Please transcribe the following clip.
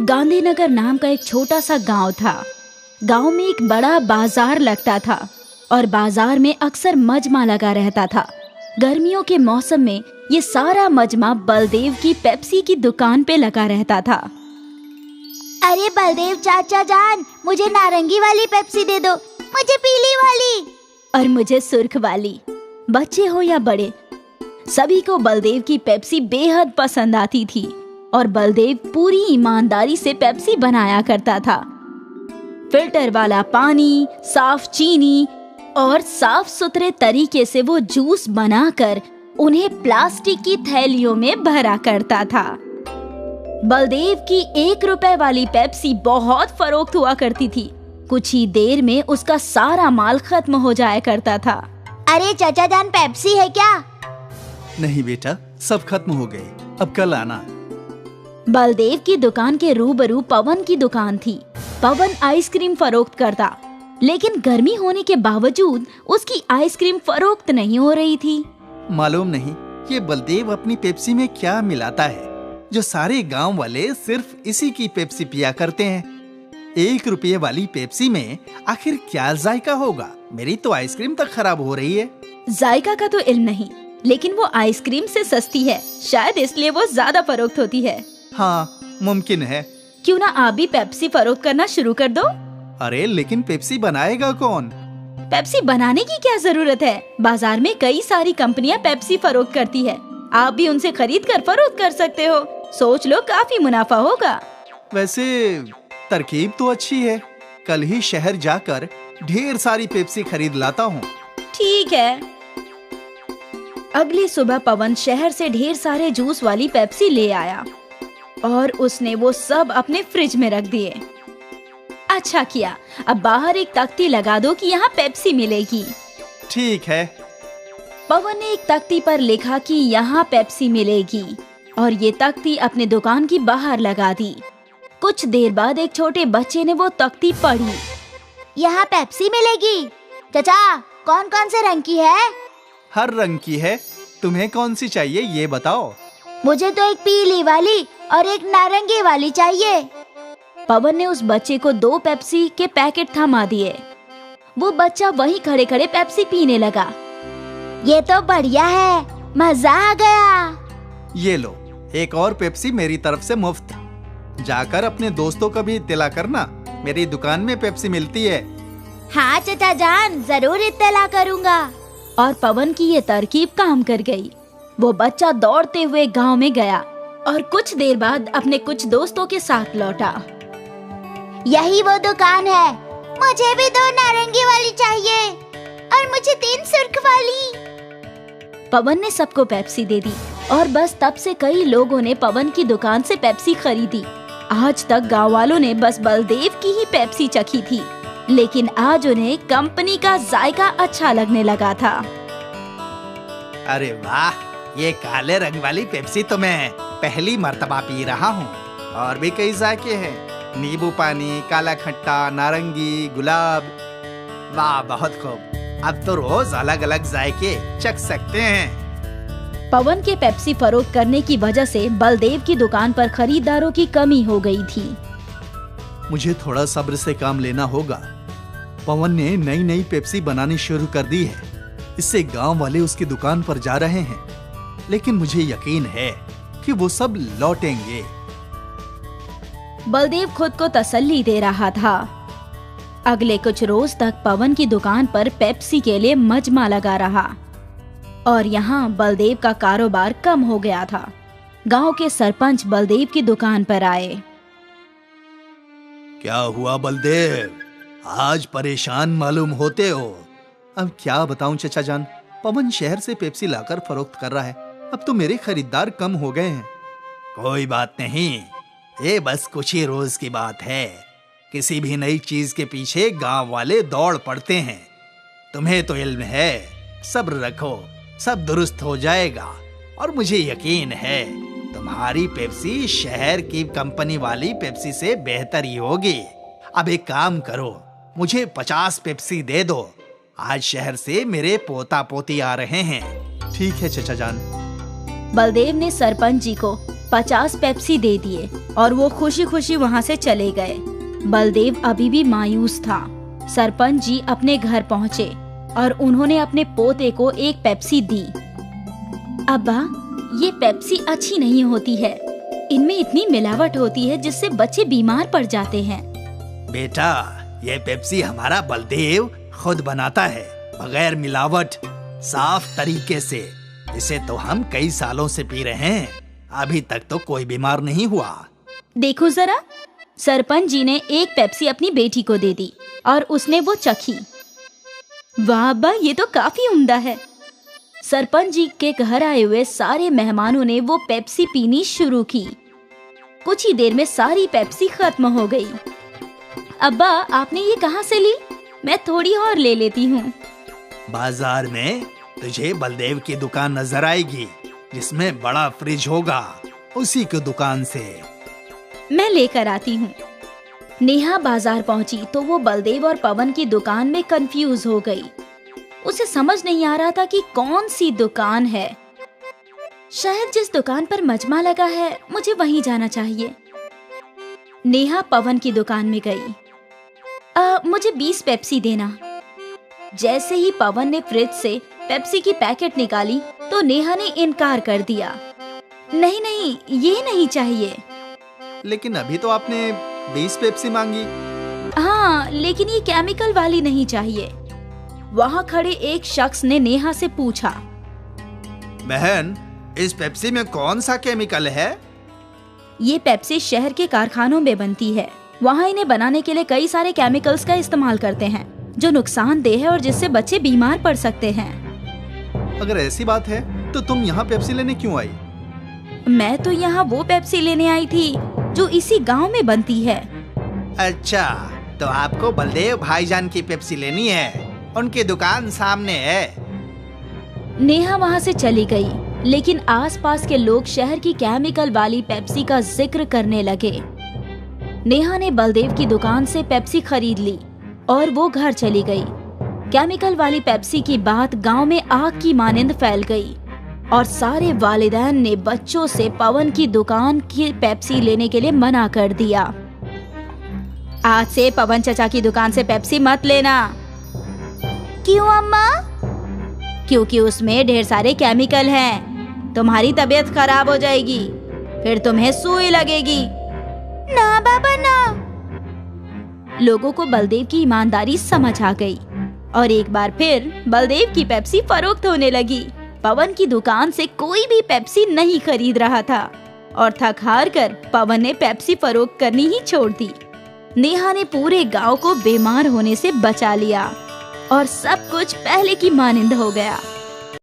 गांधी नगर नाम का एक छोटा सा गांव था। गांव में एक बड़ा बाजार लगता था और बाजार में अक्सर मजमा लगा रहता था। गर्मियों के मौसम में ये सारा मजमा बलदेव की पेप्सी की दुकान पे लगा रहता था। अरे बलदेव चाचा जान, मुझे नारंगी वाली पेप्सी दे दो, मुझे पीली वाली और मुझे सुर्ख वाली। बच्चे हो या बड़े, सभी को बलदेव की पेप्सी बेहद पसंद आती थी और बलदेव पूरी ईमानदारी से पेप्सी बनाया करता था। फिल्टर वाला पानी, साफ चीनी और साफ सुथरे तरीके से वो जूस बनाकर उन्हें प्लास्टिक की थैलियों में भरा करता था। बलदेव की 1 रुपए वाली पेप्सी बहुत फरोख्त हुआ करती थी। कुछ ही देर में उसका सारा माल खत्म हो जाया करता था। अरे चाचा जान, पेप्सी है क्या? नहीं बेटा, सब खत्म हो गए, अब कल आना। बलदेव की दुकान के रूबरू पवन की दुकान थी। पवन आइसक्रीम फरोख्त करता, लेकिन गर्मी होने के बावजूद उसकी आइसक्रीम फरोख्त नहीं हो रही थी। मालूम नहीं ये बलदेव अपनी पेप्सी में क्या मिलाता है जो सारे गांव वाले सिर्फ इसी की पेप्सी पिया करते हैं। 1 रुपये वाली पेप्सी में आखिर क्या जायका होगा? मेरी तो आइसक्रीम तक खराब हो रही है। जायका का तो इल्म नहीं, लेकिन वो आइसक्रीम से सस्ती है, शायद इसलिए वो ज्यादा फरोख्त होती है। हाँ, मुमकिन है। क्यों ना आप भी पेप्सी फरोख्त करना शुरू कर दो? अरे लेकिन पेप्सी बनाएगा कौन? पेप्सी बनाने की क्या जरूरत है? बाजार में कई सारी कंपनियां पेप्सी फरोख्त करती है, आप भी उनसे खरीद कर फरोख्त कर सकते हो। सोच लो, काफी मुनाफा होगा। वैसे तरकीब तो अच्छी है, कल ही शहर जाकर ढेर सारी पेप्सी खरीद लाता हूँ। ठीक है। अगली सुबह पवन शहर से ढेर सारे जूस वाली पेप्सी ले आया और उसने वो सब अपने फ्रिज में रख दिए। अच्छा किया, अब बाहर एक तख्ती लगा दो कि यहाँ पेप्सी मिलेगी। ठीक है। पवन ने एक तख्ती पर लिखा कि यहाँ पेप्सी मिलेगी और ये तख्ती अपने दुकान की बाहर लगा दी। कुछ देर बाद एक छोटे बच्चे ने वो तख्ती पढ़ी। यहाँ पेप्सी मिलेगी। चाचा, कौन कौन से रंग की है? हर रंग की है। तुम्हें कौन सी चाहिए ये बताओ। मुझे तो एक पीली वाली और एक नारंगी वाली चाहिए। पवन ने उस बच्चे को 2 पेप्सी के पैकेट थमा दिए। वो बच्चा वहीं खड़े खड़े पेप्सी पीने लगा। ये तो बढ़िया है, मजा आ गया। ये लो, एक और पेप्सी मेरी तरफ से मुफ्त। जाकर अपने दोस्तों को भी इत्तला करना, मेरी दुकान में पेप्सी मिलती है। हाँ चाचा जान, जरूर इत्तला करूँगा। और पवन की ये तरकीब काम कर गई। वो बच्चा दौड़ते हुए गांव में गया और कुछ देर बाद अपने कुछ दोस्तों के साथ लौटा। यही वो दुकान है, मुझे भी 2 नारंगी वाली चाहिए और मुझे 3 सुर्ख वाली। पवन ने सबको पेप्सी दे दी और बस तब से कई लोगों ने पवन की दुकान से पेप्सी खरीदी। आज तक गांव वालों ने बस बलदेव की ही पेप्सी चखी थी, लेकिन आज उन्हें कंपनी का जायका अच्छा लगने लगा था। अरे वाह, ये काले रंग वाली पेप्सी तो मैं पहली मर्तबा पी रहा हूँ। और भी कई जायके हैं, नींबू पानी, काला खट्टा, नारंगी, गुलाब। वाह, बहुत खूब। अब तो रोज अलग अलग जायके चख सकते हैं। पवन के पेप्सी फरोख्त करने की वजह से बलदेव की दुकान पर खरीदारों की कमी हो गई थी। मुझे थोड़ा सब्र से काम लेना होगा। पवन ने नई नई पेप्सी बनानी शुरू कर दी है, इससे गांव वाले उसकी दुकान पर जा रहे हैं, लेकिन मुझे यकीन है कि वो सब लौटेंगे। बलदेव खुद को तसल्ली दे रहा था। अगले कुछ रोज तक पवन की दुकान पर पेप्सी के लिए मजमा लगा रहा और यहाँ बलदेव का कारोबार कम हो गया था। गांव के सरपंच बलदेव की दुकान पर आए। क्या हुआ बलदेव, आज परेशान मालूम होते हो? अब क्या बताऊं चचा जान, पवन शहर से पेप्सी लाकर फरोख्त कर रहा है, अब तो मेरे खरीदार कम हो गए हैं। कोई बात नहीं, ये बस कुछ ही रोज की बात है। किसी भी नई चीज के पीछे गांव वाले दौड़ पड़ते हैं। तुम्हें तो इल्म है, सब्र रखो, सब दुरुस्त हो जाएगा। और मुझे यकीन है तुम्हारी पेप्सी शहर की कंपनी वाली पेप्सी से बेहतर ही होगी। अब एक काम करो, मुझे 50 पेप्सी दे दो। आज शहर से मेरे पोता पोती आ रहे हैं। ठीक है चचा जान। बलदेव ने सरपंच जी को 50 पेप्सी दे दिए और वो खुशी खुशी वहाँ से चले गए। बलदेव अभी भी मायूस था। सरपंच जी अपने घर पहुँचे और उन्होंने अपने पोते को एक पेप्सी दी। अब्बा, ये पेप्सी अच्छी नहीं होती है, इनमें इतनी मिलावट होती है जिससे बच्चे बीमार पड़ जाते हैं। बेटा, ये पेप्सी हमारा बलदेव खुद बनाता है, बगैर मिलावट, साफ तरीके से। इसे तो हम कई सालों से पी रहे हैं, अभी तक तो कोई बीमार नहीं हुआ। देखो जरा, सरपंच जी ने एक पेप्सी अपनी बेटी को दे दी और उसने वो चखी। वाह अब्बा, ये तो काफी उम्दा है। सरपंच जी के घर आए हुए सारे मेहमानों ने वो पेप्सी पीनी शुरू की। कुछ ही देर में सारी पेप्सी खत्म हो गई। अब्बा, आपने ये कहाँ से ली? मैं थोड़ी और ले लेती हूँ। बाजार में तुझे बलदेव की दुकान नजर आएगी, जिसमें बड़ा फ्रिज होगा, उसी की दुकान से। मैं लेकर आती हूँ। नेहा बाजार पहुँची तो वो बलदेव और पवन की दुकान में कंफ्यूज हो गई। उसे समझ नहीं आ रहा था कि कौन सी दुकान है। शायद जिस दुकान पर मजमा लगा है, मुझे वहीं जाना चाहिए। नेहा पवन की दुकान में गई। मुझे 20 पेप्सी देना। जैसे ही पवन ने फ्रिज से पेप्सी की पैकेट निकाली तो नेहा ने इनकार कर दिया। नहीं नहीं, ये नहीं चाहिए। लेकिन अभी तो आपने 20 पेप्सी मांगी। हाँ, लेकिन ये केमिकल वाली नहीं चाहिए। वहाँ खड़े एक शख्स ने नेहा से पूछा, बहन, इस पेप्सी में कौन सा केमिकल है? ये पेप्सी शहर के कारखानों में बनती है। वहाँ इन्हें बनाने के लिए कई सारे केमिकल्स का इस्तेमाल करते हैं, जो नुकसानदेह है और जिससे बच्चे बीमार पड़ सकते हैं। अगर ऐसी बात है तो तुम यहाँ पेप्सी लेने क्यों आई? मैं तो यहाँ वो पेप्सी लेने आई थी जो इसी गांव में बनती है। अच्छा, तो आपको बलदेव भाईजान की पेप्सी लेनी है? उनकी दुकान सामने है। नेहा वहाँ से चली गई, लेकिन आसपास के लोग शहर की केमिकल वाली पेप्सी का जिक्र करने लगे। नेहा ने बलदेव की दुकान से पेप्सी खरीद ली और वो घर चली गई। केमिकल वाली पेप्सी की बात गांव में आग की मानिंद फैल गई और सारे वालिदैन ने बच्चों से पवन की दुकान की पेप्सी लेने के लिए मना कर दिया। आज से पवन चाचा की दुकान से पेप्सी मत लेना। क्यों अम्मा? क्योंकि उसमें ढेर सारे केमिकल हैं। तुम्हारी तबीयत खराब हो जाएगी, फिर तुम्हें सुई लगेगी। ना बाबा ना। लोगों को बलदेव की ईमानदारी समझ आ गई और एक बार फिर बलदेव की पेप्सी फरोख्त होने लगी। पवन की दुकान से कोई भी पेप्सी नहीं खरीद रहा था और थक हार कर पवन ने पेप्सी फरोख्त करनी ही छोड़ दी। नेहा ने पूरे गांव को बीमार होने से बचा लिया और सब कुछ पहले की मानिंद हो गया।